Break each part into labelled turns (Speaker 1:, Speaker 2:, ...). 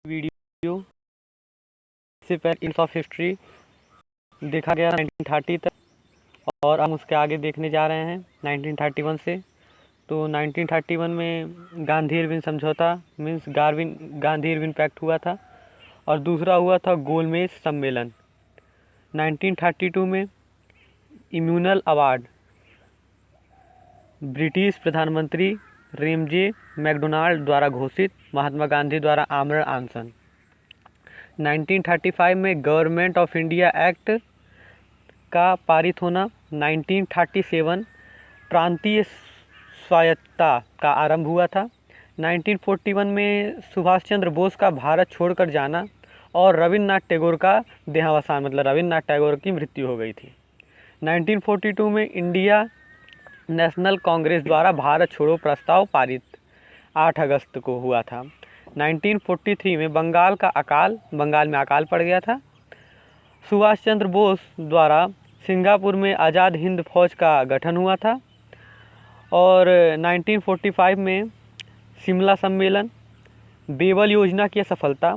Speaker 1: Video से पहले इंस ऑफ हिस्ट्री देखा गया 1930 तक और हम उसके आगे देखने जा रहे हैं 1931 से। तो 1931 में गांधी इरविन समझौता मीन्स गांधी इरविन पैक्ट हुआ था और दूसरा हुआ था गोलमेज सम्मेलन। 1932 में इम्यूनल अवार्ड ब्रिटिश प्रधानमंत्री रेमजे मैकडोनाल्ड द्वारा घोषित, महात्मा गांधी द्वारा आमरण अनशन। 1935 में गवर्नमेंट ऑफ इंडिया एक्ट का पारित होना। 1937 प्रांतीय स्वायत्तता का आरंभ हुआ था। 1941 में सुभाष चंद्र बोस का भारत छोड़कर जाना और रविन्द्रनाथ टैगोर का देहावसान, मतलब रविन्द्रनाथ टैगोर की मृत्यु हो गई थी। 1942 में इंडिया नेशनल कांग्रेस द्वारा भारत छोड़ो प्रस्ताव पारित 8 अगस्त को हुआ था। 1943 में बंगाल में अकाल पड़ गया था। सुभाष चंद्र बोस द्वारा सिंगापुर में आज़ाद हिंद फौज का गठन हुआ था। और 1945 में शिमला सम्मेलन, बेबल योजना की सफलता,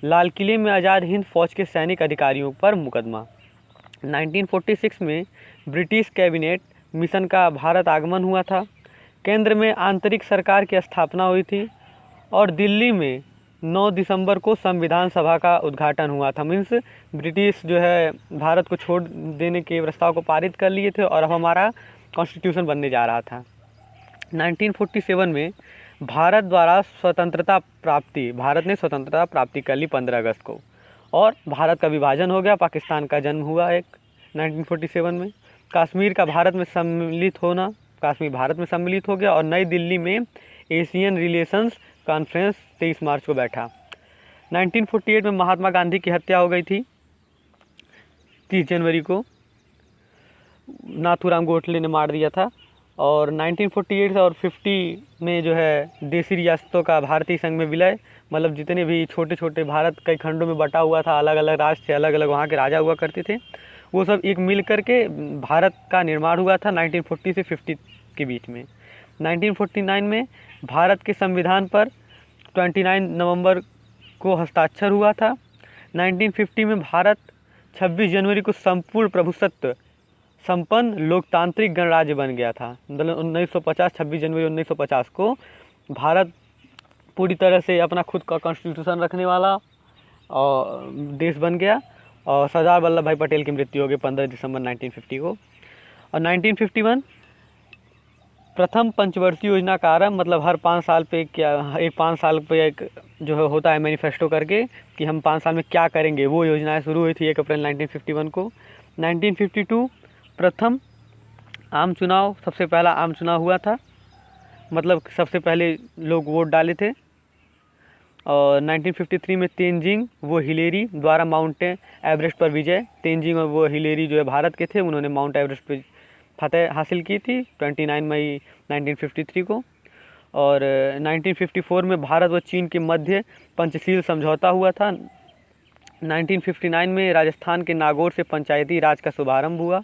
Speaker 1: लाल किले में आज़ाद हिंद फौज के सैनिक अधिकारियों पर मुकदमा। 1946 में ब्रिटिश कैबिनेट मिशन का भारत आगमन हुआ था। केंद्र में आंतरिक सरकार की स्थापना हुई थी और दिल्ली में 9 दिसंबर को संविधान सभा का उद्घाटन हुआ था। मीन्स ब्रिटिश जो है भारत को छोड़ देने के प्रस्ताव को पारित कर लिए थे और अब हमारा कॉन्स्टिट्यूशन बनने जा रहा था। 1947 में भारत ने स्वतंत्रता प्राप्ति कर ली 15 अगस्त को और भारत का विभाजन हो गया, पाकिस्तान का जन्म हुआ एक 1947 में। कश्मीर भारत में सम्मिलित हो गया और नई दिल्ली में एशियन रिलेशंस कॉन्फ्रेंस 23 मार्च को बैठा। 1948 में महात्मा गांधी की हत्या हो गई थी 30 जनवरी को, नाथूराम गोडसे ने मार दिया था। और 1948 और 50 में जो है देशी रियासतों का भारतीय संघ में विलय, मतलब जितने भी छोटे छोटे भारत कई खंडों में बटा हुआ था, अलग अलग राज्य थे, अलग अलग वहाँ के राजा हुआ करते थे, वो सब एक मिल करके भारत का निर्माण हुआ था 1940 से 50 के बीच में। 1949 में भारत के संविधान पर 29 नवंबर को हस्ताक्षर हुआ था। 1950 में भारत 26 जनवरी को संपूर्ण प्रभुसत्व संपन्न लोकतांत्रिक गणराज्य बन गया था। मतलब 26 जनवरी 1950 को भारत पूरी तरह से अपना खुद का कॉन्स्टिट्यूशन रखने वाला और देश बन गया और सरदार वल्लभ भाई पटेल की मृत्यु हो गई 15 दिसंबर 1950 को। और 1951 प्रथम पंचवर्षीय योजना का आरंभ, मतलब हर 5 साल पे एक जो है होता है मैनिफेस्टो करके कि हम 5 साल में क्या करेंगे, वो योजनाएं शुरू हुई थी 1 अप्रैल 1951 को। 1952 प्रथम आम चुनाव, सबसे पहला आम चुनाव हुआ था, मतलब सबसे पहले लोग वोट डाले थे। और 1953 में तेनजिंग वो हिलेरी द्वारा माउंट एवरेस्ट पर विजय। तेनजिंग और वो हिलेरी जो है भारत के थे, उन्होंने माउंट एवरेस्ट पर फतह हासिल की थी 29 मई 1953 को। और 1954 में भारत व चीन के मध्य पंचशील समझौता हुआ था। 1959 में राजस्थान के नागौर से पंचायती राज का शुभारंभ हुआ।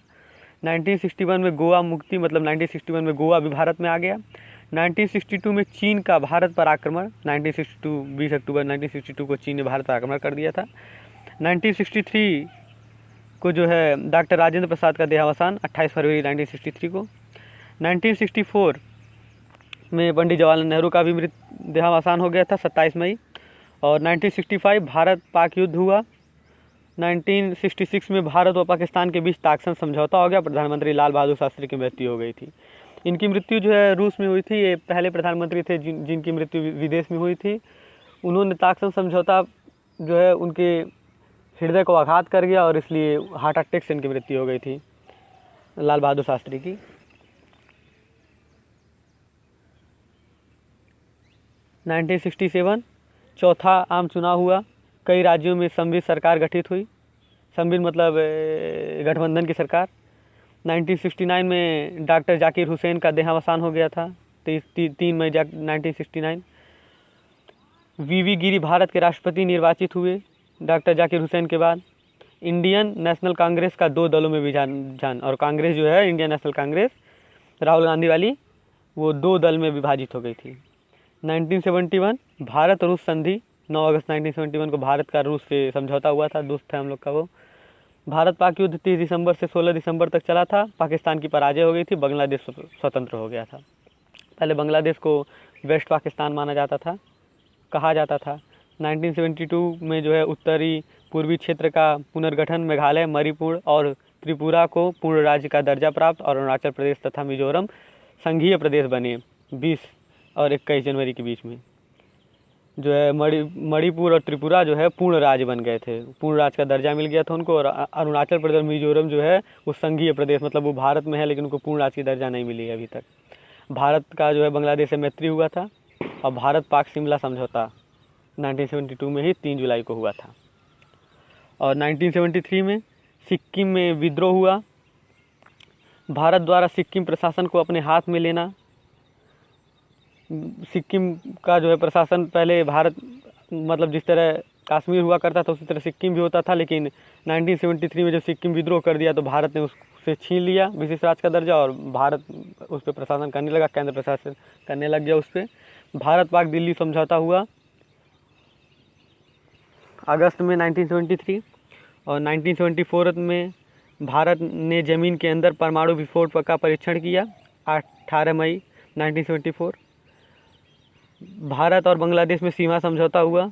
Speaker 1: 1961 में गोवा मुक्ति, मतलब 1961 में गोवा भी भारत में आ गया। 1962 में चीन का भारत पर आक्रमण, 20 अक्टूबर 1962 को चीन ने भारत पर आक्रमण कर दिया था। 1963 को जो है डॉक्टर राजेंद्र प्रसाद का देहावसान 28 फरवरी 1963 को। 1964 में पंडित जवाहरलाल नेहरू का भी देहावसान हो गया था 27 मई। और 1965 भारत पाक युद्ध हुआ। 1966 में भारत व पाकिस्तान के बीच ताकसन समझौता हो गया, प्रधानमंत्री लाल बहादुर शास्त्री की मृत्यु हो गई थी। इनकी मृत्यु जो है रूस में हुई थी, ये पहले प्रधानमंत्री थे जिनकी मृत्यु विदेश में हुई थी। उन्होंने ताकसन समझौता जो है उनके हृदय को आघात कर गया और इसलिए हार्ट अटैक से इनकी मृत्यु हो गई थी लाल बहादुर शास्त्री की। 1967 चौथा आम चुनाव हुआ, कई राज्यों में संविध सरकार गठित हुई। संविध मतलब गठबंधन की सरकार। 1969 में डॉक्टर जाकिर हुसैन का देहावसान हो गया था 3 मई 1969। वीवी गिरी भारत के राष्ट्रपति निर्वाचित हुए डॉक्टर जाकिर हुसैन के बाद। इंडियन नेशनल कांग्रेस का 2 दलों में विभाजन, और कांग्रेस जो है इंडियन नेशनल कांग्रेस राहुल गांधी वाली, वो 2 दल में विभाजित हो गई थी। 1971 भारत रूस संधि 9 अगस्त 1971 को भारत का रूस से समझौता हुआ था, दोस्त थे हम लोग का वो। भारत पाक युद्ध 30 दिसंबर से 16 दिसंबर तक चला था। पाकिस्तान की पराजय हो गई थी, बांग्लादेश स्वतंत्र हो गया था। पहले बांग्लादेश को वेस्ट पाकिस्तान माना जाता था, कहा जाता था। 1972 में जो है उत्तरी पूर्वी क्षेत्र का पुनर्गठन, मेघालय, मणिपुर और त्रिपुरा को पूर्ण राज्य का दर्जा प्राप्त और अरुणाचल प्रदेश तथा मिजोरम संघीय प्रदेश बने। 20 और 21 जनवरी के बीच में जो है मणिपुर और त्रिपुरा जो है पूर्ण राज्य बन गए थे, पूर्ण राज्य का दर्जा मिल गया था उनको। और अरुणाचल प्रदेश और मिजोरम जो है वो संघीय प्रदेश, मतलब वो भारत में है लेकिन उनको पूर्ण राज्य की दर्जा नहीं मिली है अभी तक। भारत का जो है बांग्लादेश से मैत्री हुआ था और भारत पाक शिमला समझौता 1972 में ही 3 जुलाई को हुआ था। और 1973 में सिक्किम में विद्रोह हुआ। भारत द्वारा सिक्किम प्रशासन को अपने हाथ में लेना, सिक्किम का जो है प्रशासन पहले भारत, मतलब जिस तरह कश्मीर हुआ करता था उसी तरह सिक्किम भी होता था, लेकिन 1973 में जब सिक्किम विद्रोह कर दिया तो भारत ने उससे छीन लिया विशेष राज्य का दर्जा और भारत उस पर प्रशासन करने लगा, केंद्र प्रशासन करने लग गया उस पर। भारत पाक दिल्ली समझौता हुआ अगस्त में 1973। और 1974 में भारत ने ज़मीन के अंदर परमाणु विस्फोट का परीक्षण किया 18 मई 1974। भारत और बांग्लादेश में सीमा समझौता हुआ।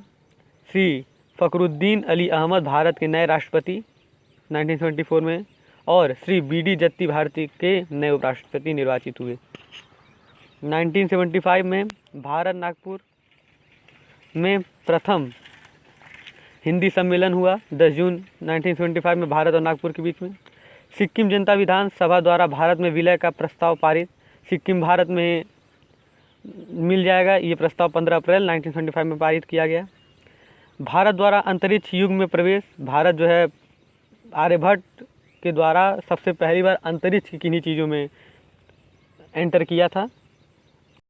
Speaker 1: श्री फ़खरुद्दीन अली अहमद भारत के नए राष्ट्रपति 1974 में और श्री बी.डी. जत्ती भारती के नए उपराष्ट्रपति निर्वाचित हुए। 1975 में भारत नागपुर में प्रथम हिंदी सम्मेलन हुआ 10 जून 1975 में भारत और नागपुर के बीच में। सिक्किम जनता विधान सभा द्वारा भारत में विलय का प्रस्ताव पारित, सिक्किम भारत में मिल जाएगा, ये प्रस्ताव 15 अप्रैल 1975 में पारित किया गया। भारत द्वारा अंतरिक्ष युग में प्रवेश, भारत जो है आर्यभट्ट के द्वारा सबसे पहली बार अंतरिक्ष की किन्हीं चीज़ों में एंटर किया था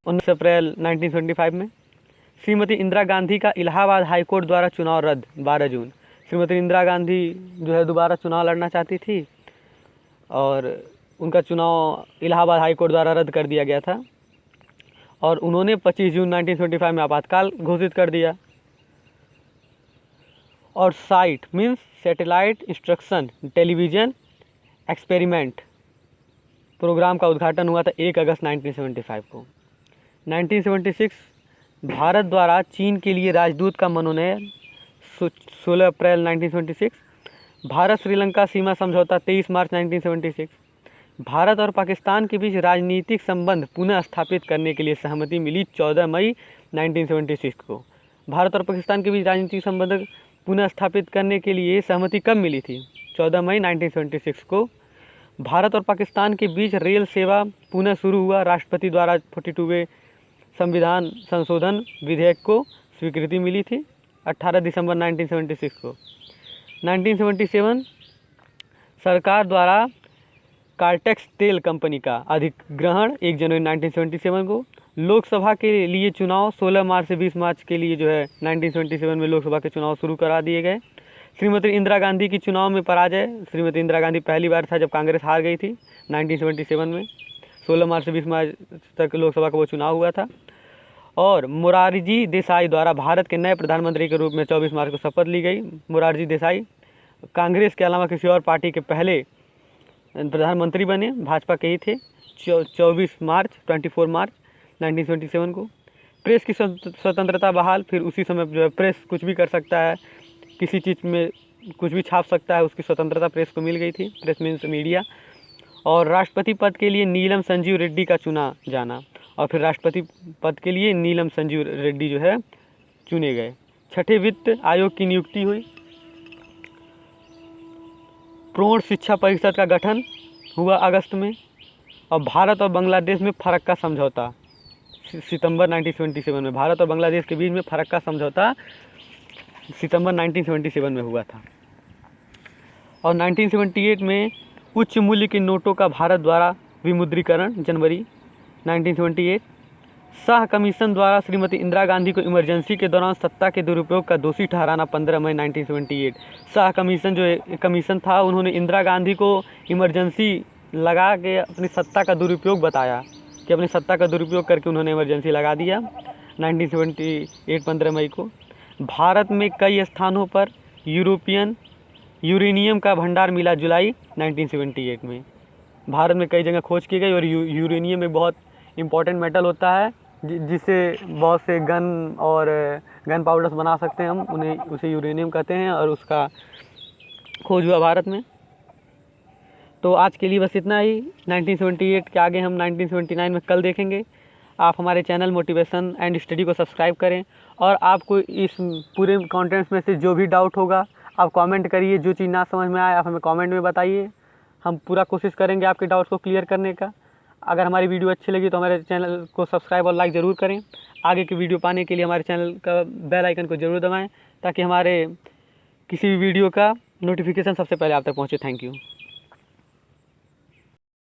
Speaker 1: 19 अप्रैल 1975 में। श्रीमती इंदिरा गांधी का इलाहाबाद हाईकोर्ट द्वारा चुनाव रद्द 12 जून। श्रीमती इंदिरा गांधी जो है दोबारा चुनाव लड़ना चाहती थी और उनका चुनाव इलाहाबाद हाईकोर्ट द्वारा रद्द कर दिया गया था और उन्होंने 25 जून 1975 में आपातकाल घोषित कर दिया। और SITE means satellite instruction television experiment programme का उद्घाटन हुआ था 1 अगस्त 1975 को। 1976 भारत द्वारा चीन के लिए राजदूत का मनोनयन 16 अप्रैल 1976। भारत श्रीलंका सीमा समझौता 23 मार्च 1976। भारत और पाकिस्तान के बीच राजनीतिक संबंध पुनः स्थापित करने के लिए सहमति मिली 14 मई 1976 को। भारत और पाकिस्तान के बीच राजनीतिक संबंध पुनः स्थापित करने के लिए सहमति कब मिली थी? 14 मई 1976 को। भारत और पाकिस्तान के बीच रेल सेवा पुनः शुरू हुआ, राष्ट्रपति द्वारा 42वें संविधान संशोधन विधेयक को स्वीकृति मिली थी 18 दिसंबर 1976 को। 1977 सरकार द्वारा कार्टेक्स तेल कंपनी का अधिग्रहण 1 जनवरी 1977 को। लोकसभा के लिए चुनाव 16 मार्च से 20 मार्च के लिए जो है 1977 में लोकसभा के चुनाव शुरू करा दिए गए। श्रीमती इंदिरा गांधी की चुनाव में पराजय। श्रीमती इंदिरा गांधी पहली बार था जब कांग्रेस हार गई थी 1977 में। 16 मार्च से 20 मार्च तक लोकसभा का वो चुनाव हुआ था। और मोरारजी देसाई द्वारा भारत के नए प्रधानमंत्री के रूप में 24 मार्च को शपथ ली गई। मोरारजी देसाई कांग्रेस के अलावा किसी और पार्टी के पहले प्रधानमंत्री बने, भाजपा के ही थे। 24 मार्च 1977 को। प्रेस की स्वतंत्रता बहाल। फिर उसी समय जो है प्रेस कुछ भी कर सकता है, किसी चीज़ में कुछ भी छाप सकता है, उसकी स्वतंत्रता प्रेस को मिल गई थी। Press means media. और राष्ट्रपति पद के लिए नीलम संजीव रेड्डी का चुना जाना और फिर राष्ट्रपति पद के लिए नीलम संजीव रेड्डी जो है चुने गए। छठे वित्त आयोग की नियुक्ति हुई। प्रौढ़ शिक्षा परिषद का गठन हुआ अगस्त में। और भारत और बांग्लादेश में फ़र्क का समझौता सितंबर 1977 में। भारत और बांग्लादेश के बीच में फ़र्क का समझौता सितंबर 1977 में हुआ था। और 1978 में उच्च मूल्य के नोटों का भारत द्वारा विमुद्रीकरण जनवरी 1978। शाह कमीशन द्वारा श्रीमती इंदिरा गांधी को इमरजेंसी के दौरान सत्ता के दुरुपयोग का दोषी ठहराना 15 मई 1978। शाह कमीशन जो कमीशन था, उन्होंने इंदिरा गांधी को इमरजेंसी लगा के अपनी सत्ता का दुरुपयोग बताया कि अपनी सत्ता का दुरुपयोग करके उन्होंने इमरजेंसी लगा दिया 1978 15 मई को। भारत में कई स्थानों पर यूरेनियम का भंडार मिला जुलाई 1978 में। भारत में कई जगह खोज की गई और यूरेनियम एक बहुत इम्पोर्टेंट मेटल होता है जिससे बहुत से गन और गन पाउडर्स बना सकते हैं हम, उन्हें उसे यूरेनियम कहते हैं और उसका खोज हुआ भारत में। तो आज के लिए बस इतना ही। 1978 के आगे हम 1979 में कल देखेंगे। आप हमारे चैनल मोटिवेशन एंड स्टडी को सब्सक्राइब करें और आपको इस पूरे कंटेंट्स में से जो भी डाउट होगा आप कमेंट करिए। जो चीज़ ना समझ में आए आप हमें कमेंट में बताइए, हम पूरा कोशिश करेंगे आपके डाउट्स को क्लियर करने का। अगर हमारी वीडियो अच्छी लगी तो हमारे चैनल को सब्सक्राइब और लाइक ज़रूर करें। आगे की वीडियो पाने के लिए हमारे चैनल का बेल आइकन को ज़रूर दबाएँ ताकि हमारे किसी भी वीडियो का नोटिफिकेशन सबसे पहले आप तक पहुँचे। Thank you.